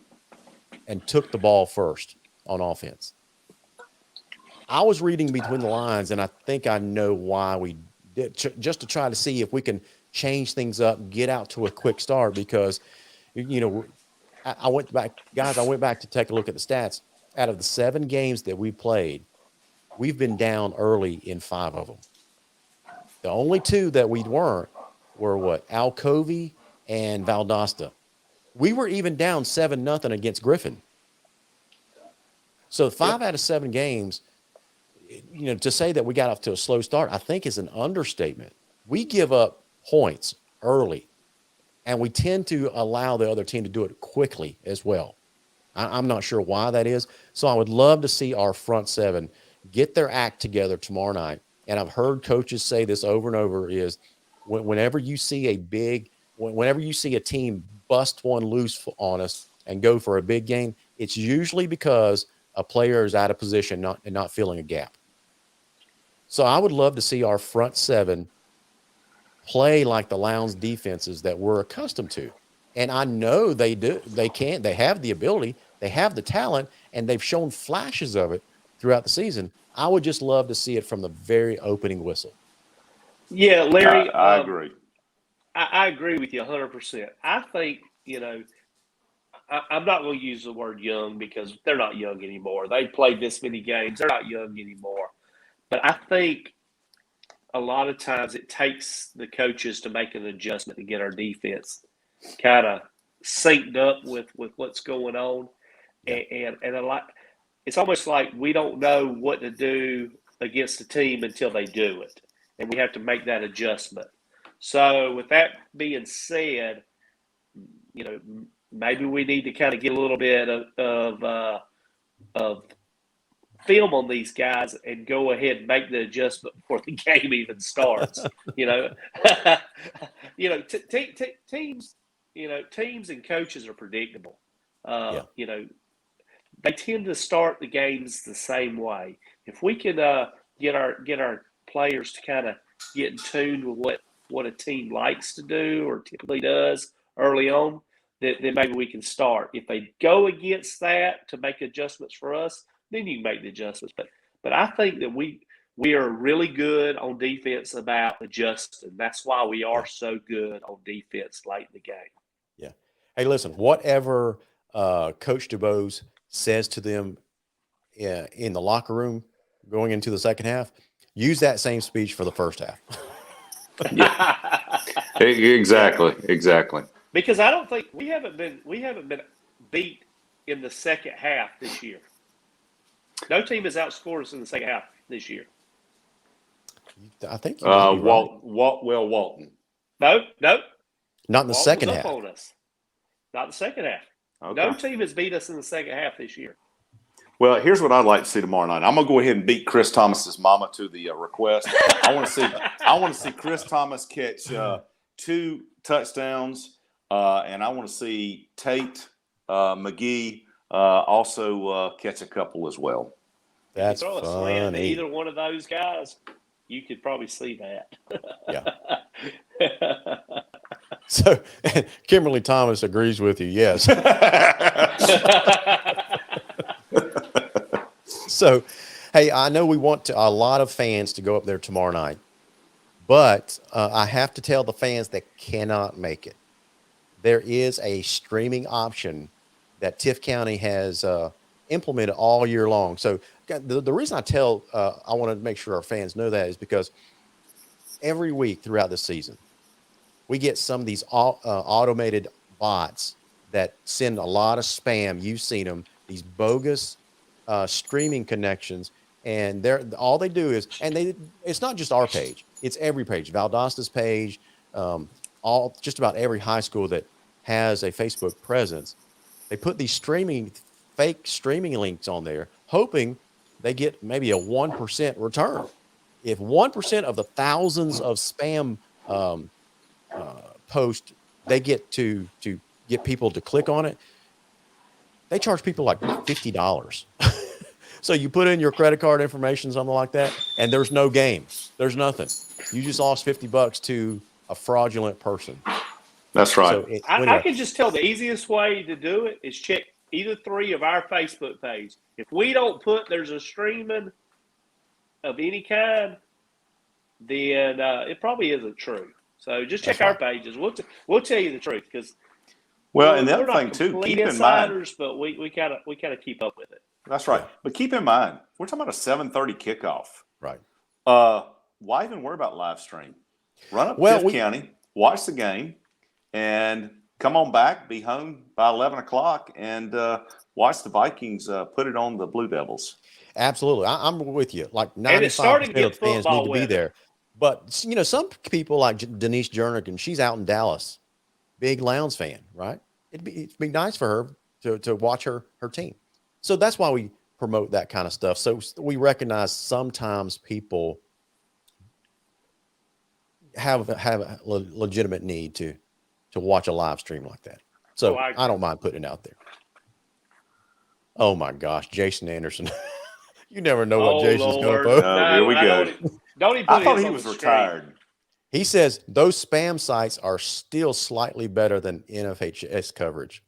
and took the ball first on offense. I was reading between the lines, and I think I know why we did, just to try to see if we can change things up, get out to a quick start, because, I went back to take a look at the stats. Out of the 7 games that we played, we've been down early in 5 of them. The only 2 that we weren't were Alcovey and Valdosta. We were even down 7-0 against Griffin. So 5 out of 7 games, to say that we got off to a slow start, I think is an understatement. We give up points early, and we tend to allow the other team to do it quickly as well. I'm not sure why that is. So I would love to see our front seven get their act together tomorrow night. And I've heard coaches say this over and over is whenever you see whenever you see a team bust one loose on us and go for a big game, it's usually because a player is out of position and not filling a gap. So I would love to see our front seven play like the Lowndes defenses that we're accustomed to. And I know they do. They can. They have the ability. They have the talent, and they've shown flashes of it throughout the season. I would just love to see it from the very opening whistle. Yeah, Larry. I agree. I agree with you 100%. I think, I'm not going to use the word young because they're not young anymore. They played this many games. They're not young anymore. But I think a lot of times it takes the coaches to make an adjustment to get our defense kind of synced up with what's going on. And a lot, it's almost like we don't know what to do against the team until they do it. And we have to make that adjustment. So with that being said, maybe we need to kind of get a little bit of film on these guys and go ahead and make the adjustment before the game even starts. Teams and coaches are predictable. They tend to start the games the same way. If we can get our players to kind of get in tune with what a team likes to do or typically does early on, then maybe we can start. If they go against that to make adjustments for us, then you can make the adjustments. But I think that we are really good on defense about adjusting. That's why we are so good on defense late in the game. Yeah. Hey, listen, whatever Coach DuBose says to them in the locker room going into the second half, use that same speech for the first half. Yeah. Exactly. Because I don't think we haven't been beat in the second half this year. No team has outscored us in the second half this year. I think you might be right. Walton. No. Not in the second half. On us. Not in the second half. Okay. No team has beat us in the second half this year. Well, here's what I'd like to see tomorrow night. I'm gonna go ahead and beat Chris Thomas's mama to the request. I want to see Chris Thomas catch 2 touchdowns, and I want to see Tate McGee also catch a couple as well. That's throw a slant to funny. either one of those guys, you could probably see that. Yeah. So Kimberly Thomas agrees with you. Yes. So, hey, I know we want a lot of fans to go up there tomorrow night, but I have to tell the fans that cannot make it. There is a streaming option that Tift County has implemented all year long. So the reason I want to make sure our fans know that is because every week throughout the season, we get some of these automated bots that send a lot of spam. You've seen them, these bogus streaming connections, and all they do is, it's not just our page, it's every page, Valdosta's page, just about every high school that has a Facebook presence. They put these fake streaming links on there, hoping they get maybe a 1% return. If 1% of the thousands of spam posts they get to get people to click on it, they charge people like $50. So you put in your credit card information, something like that, and there's no game. There's nothing. You just lost $50 to a fraudulent person. That's right. So I can just tell the easiest way to do it is check either 3 of our Facebook page. If we don't put there's a streaming of any kind, then it probably isn't true. So just check our pages. We'll tell you the truth because and the other thing too, keep in mind, but we kind of keep up with it. That's right. But keep in mind, we're talking about a 7:30 kickoff. Right. Why even worry about live stream? Run up to Tift County, watch the game, and come on back, be home by 11 o'clock, and watch the Vikings put it on the Blue Devils. Absolutely. I'm with you. Like And it's 95% starting to get of fans need football to be weather. there. But, some people like Denise Jernigan, she's out in Dallas, big Lowndes fan, right? It'd be nice for her to watch her team. So that's why we promote that kind of stuff. So we recognize sometimes people have a legitimate need to watch a live stream like that. So I don't mind putting it out there. Oh my gosh, Jason Anderson. You never know what Jason's going to post. Oh, here we go. Don't even I put thought his he on was the retired. He says those spam sites are still slightly better than NFHS coverage.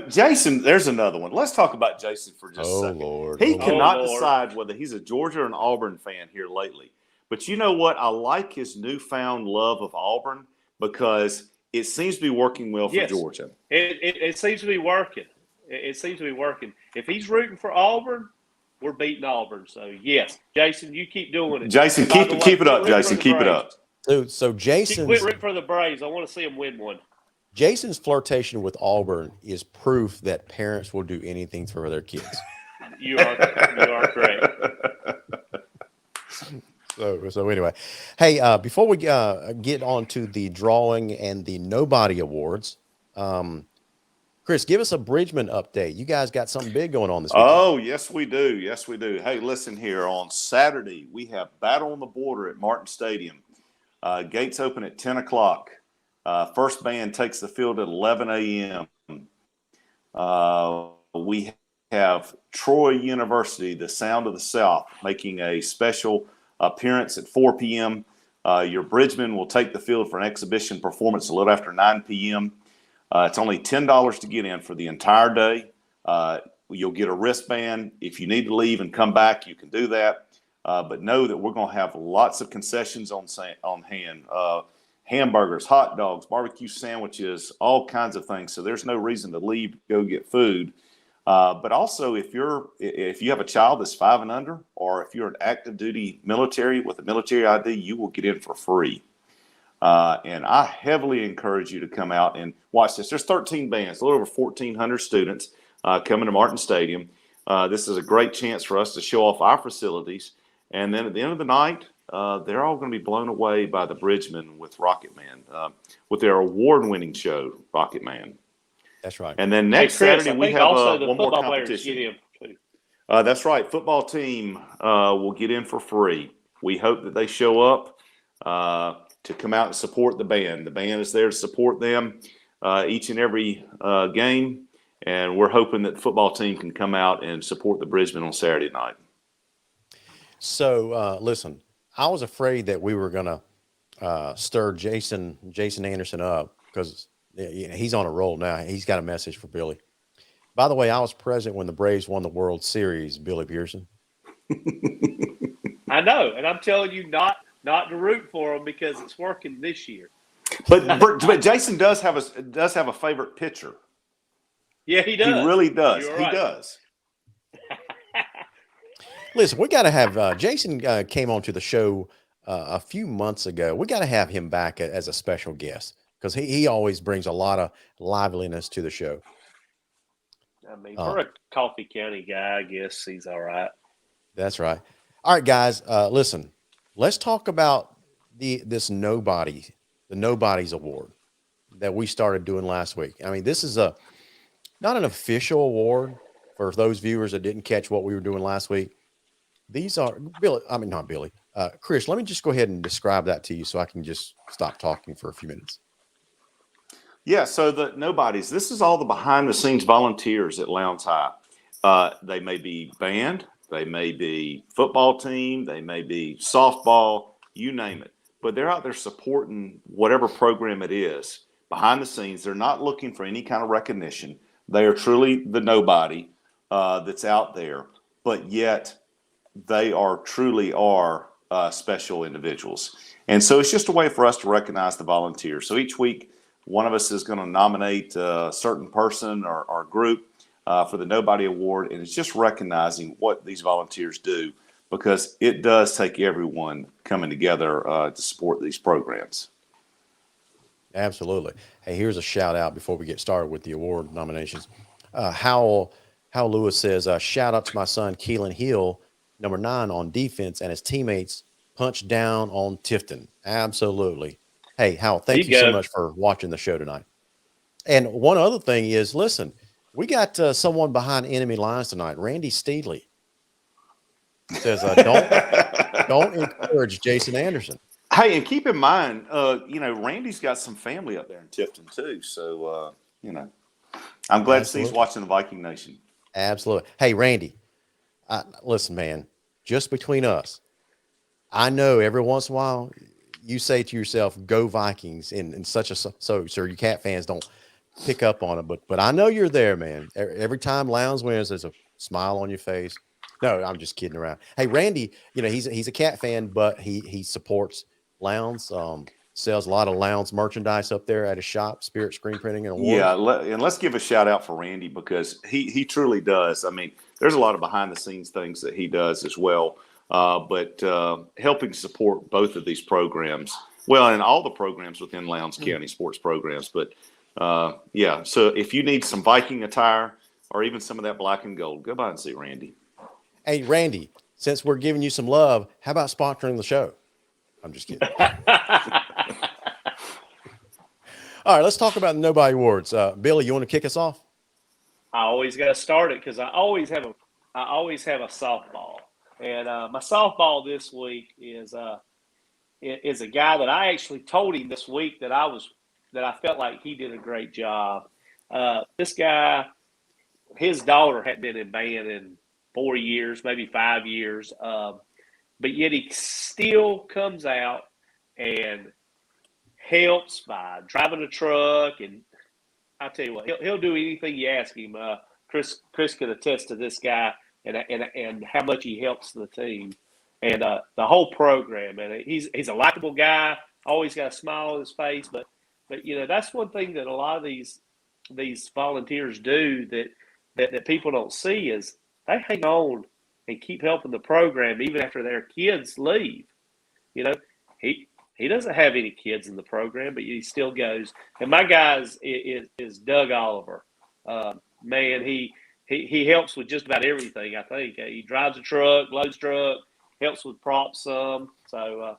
Jason, there's another one. Let's talk about Jason for just a second. Lord. He cannot Lord. decide whether he's a Georgia or an Auburn fan here lately. But you know what? I like his newfound love of Auburn because it seems to be working well for Georgia. It seems to be working. It seems to be working. If he's rooting for Auburn, we're beating Auburn. So, yes, Jason, you keep doing it. Jason, keep it up, Jason. Keep it up. So Jason's quit rooting for the Braves. I want to see him win one. Jason's flirtation with Auburn is proof that parents will do anything for their kids. You are correct. So anyway, hey, before we get on to the drawing and the Nobody Awards, Chris, give us a Bridgman update. You guys got something big going on this weekend. Oh, yes, we do. Yes, we do. Hey, listen here. On Saturday, we have Battle on the Border at Martin Stadium. Gates open at 10 o'clock. First band takes the field at 11 a.m. We have Troy University, the Sound of the South, making a special appearance at 4 p.m. Your Bridgman will take the field for an exhibition performance a little after 9 p.m. It's only $10 to get in for the entire day. You'll get a wristband. If you need to leave and come back, you can do that. But know that we're going to have lots of concessions on hand. Hamburgers, hot dogs, barbecue sandwiches, all kinds of things. So there's no reason to leave to go get food. But also, if you have a child that's 5 and under, or if you're an active duty military with a military ID, you will get in for free. And I heavily encourage you to come out and watch this. There's 13 bands, a little over 1,400 students coming to Martin Stadium. This is a great chance for us to show off our facilities. And then at the end of the night, they're all going to be blown away by the Bridgman with Rocket Man, with their award-winning show, Rocket Man. That's right. And then next Saturday, we have one more competition. Get in. That's right. Football team will get in for free. We hope that they show up to come out and support the band. The band is there to support them each and every game. And we're hoping that the football team can come out and support the Bridgman on Saturday night. So, listen, I was afraid that we were going to stir Jason Anderson up because he's on a roll now. He's got a message for Billy. By the way, I was present when the Braves won the World Series, Billy Pearson. I know, and I'm telling you not to root for them because it's working this year. But Jason does have a favorite pitcher. Yeah, he does. He really does. You're He right. does. Listen, we got to have Jason came onto the show a few months ago. We got to have him back as a special guest because he always brings a lot of liveliness to the show. I mean, for a Colquitt County guy, I guess he's all right. That's right. All right, guys, listen, let's talk about the Nobody's Award that we started doing last week. I mean, this is not an official award for those viewers that didn't catch what we were doing last week. These are not Billy. Chris, let me just go ahead and describe that to you so I can just stop talking for a few minutes. Yeah, so the Nobodies, this is all the behind-the-scenes volunteers at Lowndes High. They may be band, they may be football team, they may be softball, you name it. But they're out there supporting whatever program it is. Behind the scenes, they're not looking for any kind of recognition. They are truly the nobody that's out there, but yet they truly are special individuals. And so it's just a way for us to recognize the volunteers. So each week, one of us is going to nominate a certain person or group for the Nobody Award, and it's just recognizing what these volunteers do because it does take everyone coming together to support these programs. Absolutely. Hey, here's a shout out before we get started with the award nominations. Howell Lewis says, shout out to my son, Keelan Hill, number 9 on defense, and his teammates punched down on Tifton. Absolutely. Hey, Howell, There thank you you so go. much for watching the show tonight. And one other thing is, listen, we got someone behind enemy lines tonight. Randy Steedley says, don't encourage Jason Anderson. Hey, and keep in mind, Randy's got some family up there in Tifton too. So, I'm glad to see he's Absolutely. watching the Viking Nation. Absolutely. Hey, Randy, listen, man, just between us, I know every once in a while you say to yourself, go Vikings in such a, so you Cat fans don't pick up on it, but I know you're there, man. Every time Lowndes wins, there's a smile on your face. No, I'm just kidding around. Hey, Randy, he's a Cat fan, but he supports Lowndes. Sells a lot of Lowndes merchandise up there at his shop, Spirit Screen Printing and Awards. Yeah, and let's give a shout out for Randy because he truly does. I mean, there's a lot of behind the scenes things that he does as well, but helping support both of these programs, well, and all the programs within Lowndes County sports programs. But yeah, so if you need some Viking attire or even some of that black and gold, go by and see Randy. Hey, Randy, since we're giving you some love, how about sponsoring the show? I'm just kidding. All right, let's talk about the Nobody Awards. Billy, you want to kick us off? I always got to start it because I always have a softball, and my softball this week is a guy that I actually told him this week that I felt like he did a great job. This guy, his daughter had been in band in 4 years, maybe 5 years, but yet he still comes out and helps by driving a truck, and I tell you what, he'll do anything you ask him. Chris could attest to this guy and how much he helps the team and the whole program. And he's a likable guy. Always got a smile on his face. But that's one thing that a lot of these volunteers do that people don't see is they hang on and keep helping the program even after their kids leave. He doesn't have any kids in the program, but he still goes. And my guy is Doug Oliver. Man, he helps with just about everything, I think. He drives a truck, loads truck, helps with props some. So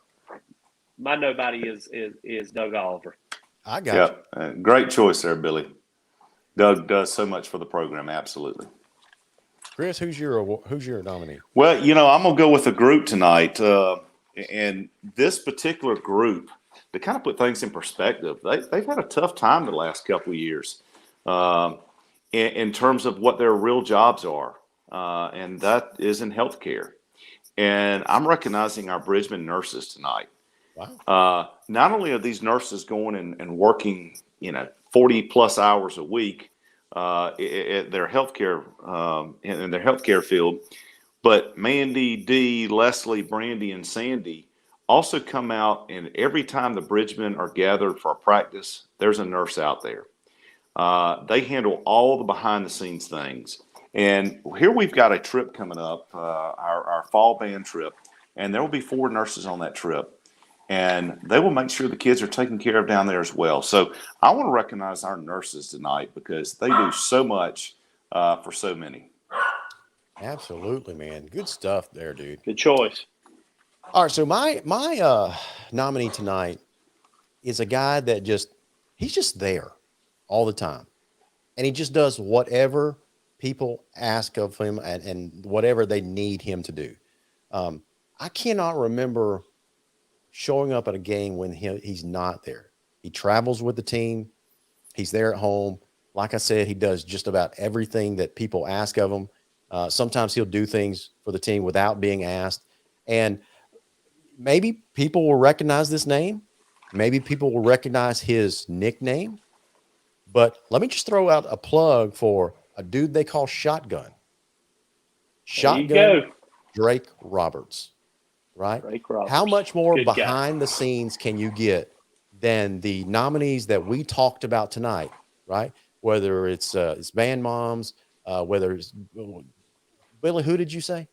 my nobody is Doug Oliver. I got you. Great choice there, Billy. Doug does so much for the program, absolutely. Chris, who's your nominee? Well, I'm going to go with a group tonight. And this particular group, to kind of put things in perspective, they've had a tough time the last couple of years in terms of what their real jobs are, and that is in healthcare. And I'm recognizing our Bridgman nurses tonight. Wow. Not only are these nurses going and working, 40+ hours a week at their healthcare in their healthcare field, but Mandy, Dee, Leslie, Brandy, and Sandy also come out, and every time the Bridgmen are gathered for a practice, there's a nurse out there. They handle all the behind-the-scenes things. And here we've got a trip coming up, our fall band trip, and there will be 4 nurses on that trip. And they will make sure the kids are taken care of down there as well. So I want to recognize our nurses tonight because they do so much for so many. Absolutely, man. Good stuff there, dude. Good choice. All right, so my nominee tonight is a guy that he's just there all the time. And he just does whatever people ask of him and whatever they need him to do. I cannot remember showing up at a game when he's not there. He travels with the team. He's there at home. Like I said, he does just about everything that people ask of him. Sometimes he'll do things for the team without being asked. And maybe people will recognize this name. Maybe people will recognize his nickname. But let me just throw out a plug for a dude they call Shotgun. Shotgun Drake Roberts, right? Drake Roberts. How much more Good behind guy. the scenes can you get than the nominees that we talked about tonight, right? Whether it's band moms, whether it's Billy, who did you say?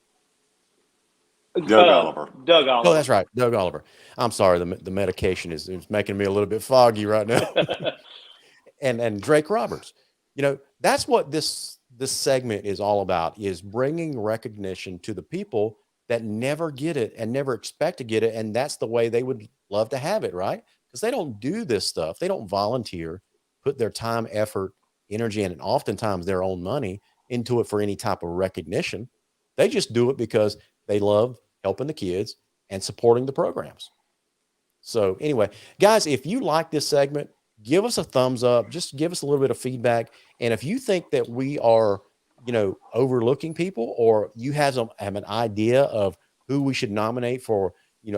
Doug Oliver. Doug Oliver. Oh, that's right. Doug Oliver. I'm sorry. The medication is making me a little bit foggy right now. and Drake Roberts. That's what this segment is all about, is bringing recognition to the people that never get it and never expect to get it. And that's the way they would love to have it, right? Because they don't do this stuff. They don't volunteer, put their time, effort, energy, and oftentimes their own money into it for any type of recognition. They just do it because they love helping the kids and supporting the programs. So anyway, guys, if you like this segment, give us a thumbs up. Just give us a little bit of feedback. And if you think that we are, overlooking people, or you have an idea of who we should nominate for,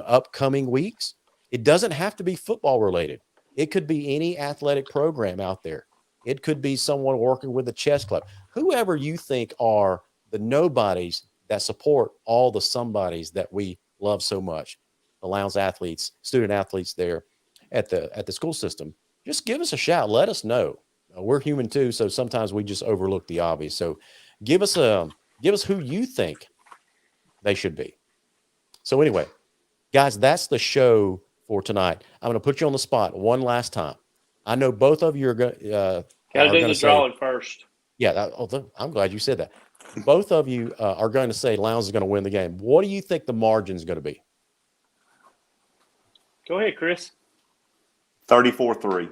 upcoming weeks, it doesn't have to be football related. It could be any athletic program out there. It could be someone working with a chess club. Whoever you think are the nobodies that support all the somebodies that we love so much, the Lowndes athletes, student athletes there at the school system, just give us a shout. Let us know. We're human too, so sometimes we just overlook the obvious. So give us who you think they should be. So anyway, guys, that's the show for tonight. I'm going to put you on the spot one last time. I know both of you are going to do the drawing first. Yeah, I'm glad you said that. Both of you are going to say Lowndes is going to win the game. What do you think the margin is going to be? Go ahead, Chris. 34-3.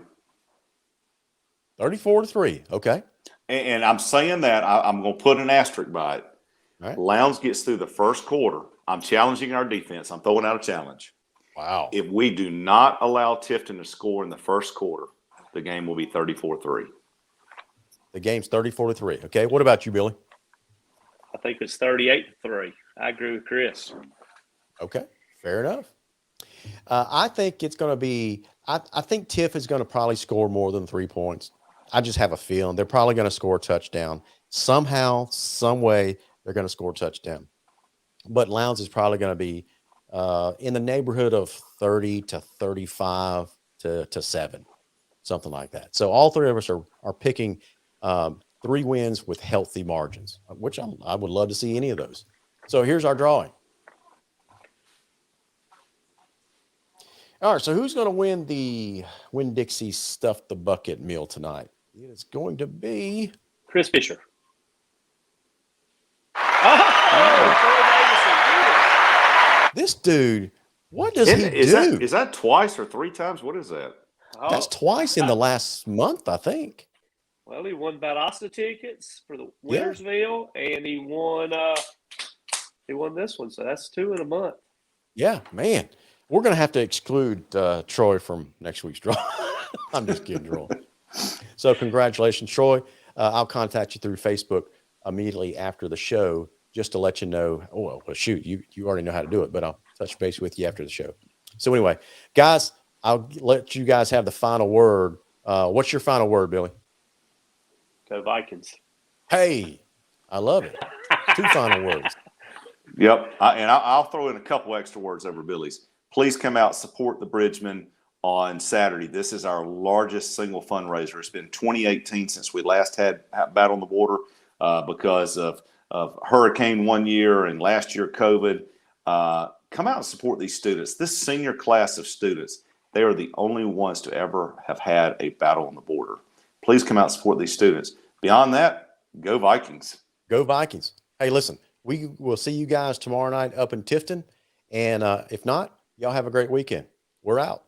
34-3. Okay. And I'm saying that I'm going to put an asterisk by it. All right. Lowndes gets through the first quarter. I'm challenging our defense. I'm throwing out a challenge. Wow. If we do not allow Tifton to score in the first quarter, the game will be 34-3. The game's 34-3. Okay. What about you, Billy? I think it's 38-3. I agree with Chris. Okay. Fair enough. I think it's going to be I think Tiff is going to probably score more than 3 points. I just have a feeling they're probably going to score a touchdown. Somehow, some way, they're going to score a touchdown. But Lowndes is probably going to be in the neighborhood of 30 to 35 to 7, something like that. So all three of us are picking 3 wins with healthy margins, which I would love to see any of those. So here's our drawing. All right, so who's going to win the Winn-Dixie Stuff the Bucket meal tonight? It's going to be Chris Buescher. this dude. What does he do? Is that twice or 3 times? What is that? That's twice in the last month, I think. Well, he won Valdosta tickets for the Wintersville, and he won this one. So that's 2 in a month. Yeah, man. We're going to have to exclude Troy from next week's draw. I'm just kidding, Troy. So congratulations, Troy. I'll contact you through Facebook immediately after the show just to let you know. Oh, well, shoot, you already know how to do it, but I'll touch base with you after the show. So anyway, guys, I'll let you guys have the final word. What's your final word, Billy? Go Vikings. Hey, I love it. 2 final words. Yep. I'll throw in a couple extra words over Billy's. Please come out, support the Bridgemen on Saturday. This is our largest single fundraiser. It's been 2018 since we last had Battle on the Border because of hurricane one year and last year COVID. Come out and support these students. This senior class of students, they are the only ones to ever have had a Battle on the Border. Please come out and support these students. Beyond that, go Vikings. Go Vikings. Hey, listen, we will see you guys tomorrow night up in Tifton. And if not, y'all have a great weekend. We're out.